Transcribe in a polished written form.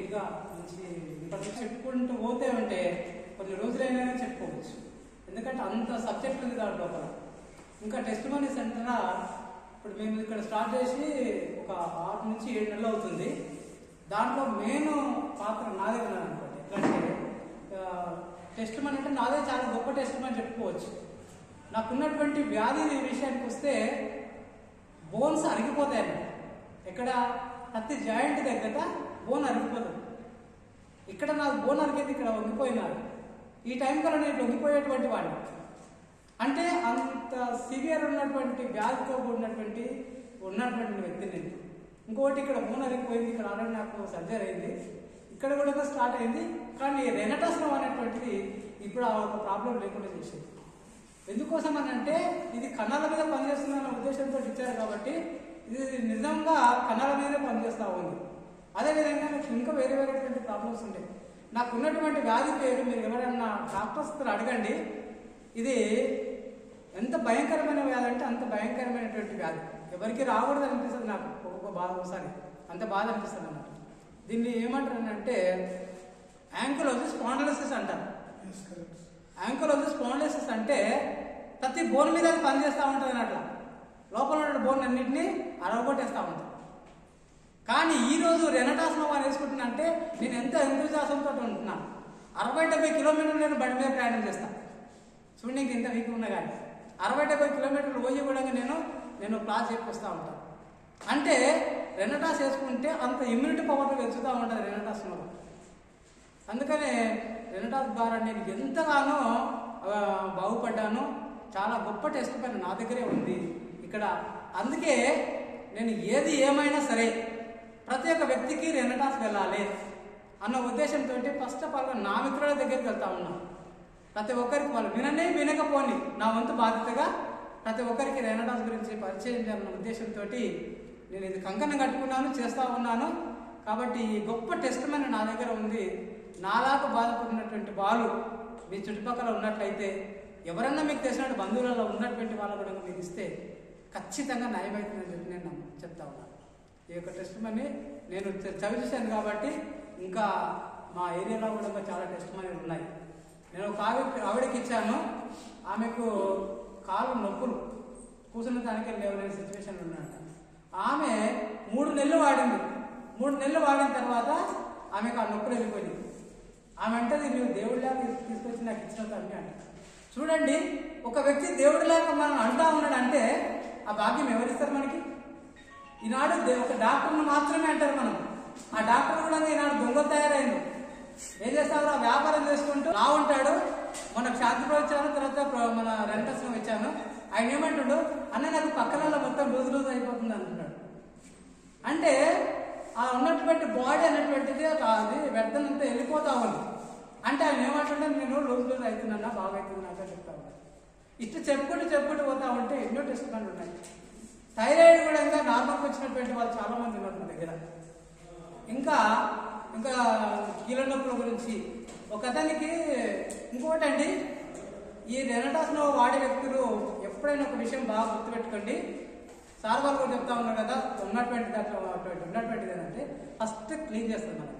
నీట్గా మంచి ఇంకొక చెప్పుకుంటూ పోతే ఉంటే కొన్ని రోజులైనా చెప్పుకోవచ్చు. ఎందుకంటే అంత సబ్జెక్ట్ ఉంది దాంట్లో లోపల. ఇంకా టెస్ట్ మనీ సెంటర్ ఇప్పుడు మేము ఇక్కడ స్టార్ట్ చేసి ఒక 6 నుంచి 7 నెలలు అవుతుంది. దాంట్లో మెయిన్ పాత్ర నాదే ఉన్నాను అనుకోండి. ఎట్లంటే టెస్ట్ మనీ అంటే నాదే చాలా గొప్ప టెస్ట్ మనీ చెప్పుకోవచ్చు. నాకున్నటువంటి వ్యాధి విషయానికి వస్తే బోన్స్ అరిగిపోతాయి. ఎక్కడ ప్రతి జాయింట్ దగ్గర బోన్ అరిగిపోతుంది. ఇక్కడ నాకు బోన్ అరిగేది ఇక్కడ వంగిపోయినారు. ఈ టైం కల్లా నేను వంగిపోయేటువంటి వాడిని. అంటే అంత సివియర్ ఉన్నటువంటి వ్యాధితో ఉన్నటువంటి వ్యక్తి నేను. ఇంకోటి ఇక్కడ బోన్ అరిగిపోయింది. ఇక్కడ ఆల్రెడీ నాకు సర్జరీ అయింది. ఇక్కడ కూడా స్టార్ట్ అయింది. కానీ రెనటాస్నం అనేటువంటిది ఇప్పుడు ఆ ఒక ప్రాబ్లం లేకుండా చేసేది. ఎందుకోసం అని అంటే ఇది కణాల మీద పనిచేస్తుందన్న ఉద్దేశంతో ఇచ్చారు కాబట్టి ఇది నిజంగా కణాల మీదే పనిచేస్తూ ఉంది. అదేవిధంగా నాకు ఇంకా వేరే వేరేటువంటి ప్రాబ్లమ్స్ ఉంటాయి. నాకు ఉన్నటువంటి వ్యాధి పేరు మీరు ఎవరైనా డాక్టర్స్ అడగండి. ఇది ఎంత భయంకరమైన వ్యాధి అంటే అంత భయంకరమైనటువంటి వ్యాధి. ఎవరికి రాకూడదు అనిపిస్తుంది నాకు ఒక్కొక్క బాధ ఒకసారి. అంత బాధ అనిపిస్తుంది అన్నమాట. దీన్ని ఏమంటారు అంటే యాంకిలోసిస్ స్పాండిలోసిస్ అంటారు. యాంకిలోసిస్ స్పాండిలోసిస్ అంటే ప్రతి బోన్ మీద అది పనిచేస్తూ ఉంటుంది అన్నట్ల. లోపల ఉన్న బోన్ అన్నింటినీ అరగొట్టేస్తూ ఉంటుంది. కానీ ఈరోజు రెనటాస్నం అని వేసుకుంటున్నా అంటే నేను ఎంత ఎంతజాసంతో ఉంటున్నాను. 60-70 కిలోమీటర్లు నేను బండి మీద ప్రయాణం చేస్తాను. చూడండి ఇంత వీక్ ఉన్నా కానీ 60-70 కిలోమీటర్లు పోయి కూడా నేను క్లాస్ చెప్పొస్తూ ఉంటాను. అంటే రెనటాస్ వేసుకుంటే అంత ఇమ్యూనిటీ పవర్ పెంచుతూ ఉంటుంది రెనటాస్లో. అందుకనే రెనటాస్ ద్వారా నేను ఎంతగానో బాగుపడ్డాను. చాలా గొప్ప టెస్ట్ పైన నా దగ్గరే ఉంది ఇక్కడ. అందుకే నేను ఏది ఏమైనా సరే ప్రతి ఒక్క వ్యక్తికి రెనటాస్ వెళ్ళాలి అన్న ఉద్దేశంతో ఫస్ట్ ఆఫ్ ఆల్ నా మిత్రుల దగ్గరికి వెళ్తా ఉన్నాను. ప్రతి ఒక్కరికి వాళ్ళు వినకపోని నా వంతు బాధ్యతగా ప్రతి ఒక్కరికి రెనటాస్ గురించి పరిచయం చేయాలన్న ఉద్దేశంతో నేను ఇది కంకణం కట్టుకున్నాను, చేస్తూ ఉన్నాను. కాబట్టి ఈ గొప్ప టెస్ట్ మన నా దగ్గర ఉంది. నాలాగా బాధపడినటువంటి వాళ్ళు మీ చుట్టుపక్కల ఉన్నట్లయితే ఎవరన్నా మీకు తెలిసిన బంధువులలో ఉన్నటువంటి వాళ్ళు కూడా మీకు ఇస్తే ఖచ్చితంగా నయమవుతుందని చెప్పి నేను చెప్తా ఉన్నాను. ఈ యొక్క టెస్ట్ మనీ నేను చవి చూశాను కాబట్టి ఇంకా మా ఏరియాలో కూడా చాలా టెస్ట్ మనీలు ఉన్నాయి. నేను ఒక ఆవిడకి ఇచ్చాను. ఆమెకు కాలు నొప్పులు కూర్చున్న దానికి లేవలేని సిచ్యువేషన్ ఉన్నాడు. ఆమె 3 నెలలు వాడింది. 3 నెలలు వాడిన తర్వాత ఆమెకు ఆ నొప్పులు వెళ్ళిపోయింది. ఆమె అంటది నువ్వు దేవుడిలాగా తీసుకొచ్చి నాకు ఇచ్చిన తమ్మి అంట. చూడండి, ఒక వ్యక్తి దేవుడిలాగా మనం అంటా ఉన్నాడంటే ఆ భాగ్యం ఎవరిస్తారు మనకి? ఈనాడు ఒక డాక్టర్ని మాత్రమే అంటారు మనం. ఆ డాక్టర్ కూడా ఈనాడు దొంగ తయారైంది. ఏం చేస్తాడు? ఆ వ్యాపారం చేసుకుంటూ లా ఉంటాడు. మన క్షాత్రిలో ఇచ్చాను, తర్వాత మన రెనటాస్నం ఇచ్చాను. ఆయన ఏమంటాడు? అన్న నాకు పక్కన మొత్తం లూజ్ అయిపోతుంది అంటున్నాడు. అంటే ఆ ఉన్నటువంటి బాడీ అనేటువంటిది అది వ్యర్థనంతా వెళ్ళిపోతా ఉంది. అంటే ఆయన ఏమంటుంటే నేను లూజ్ అవుతున్నా, బాగా అవుతున్నా అంటే చెప్తా ఉన్నాను. ఇట్లా చెప్పుకుంటూ పోతా ఉంటే ఎన్నో టెస్ట్ పనులు ఉన్నాయి. థైరాయిడ్ కూడా ఇంకా నార్మల్కి వచ్చినటువంటి వాళ్ళు చాలా మంది ఉన్నారు మన దగ్గర. ఇంకా కీళ్ళ నొప్పుల గురించి ఒక అతనికి ఇంకోటి అండి, ఈ రెనటాస్ను వాడే వ్యక్తులు ఎప్పుడైనా ఒక విషయం బాగా గుర్తుపెట్టుకోండి. సార్ వాళ్ళు కూడా చెప్తా ఉన్నారు కదా, ఉన్నటువంటిది ఏంటంటే ఫస్ట్ క్లీన్ చేస్తారు మనం.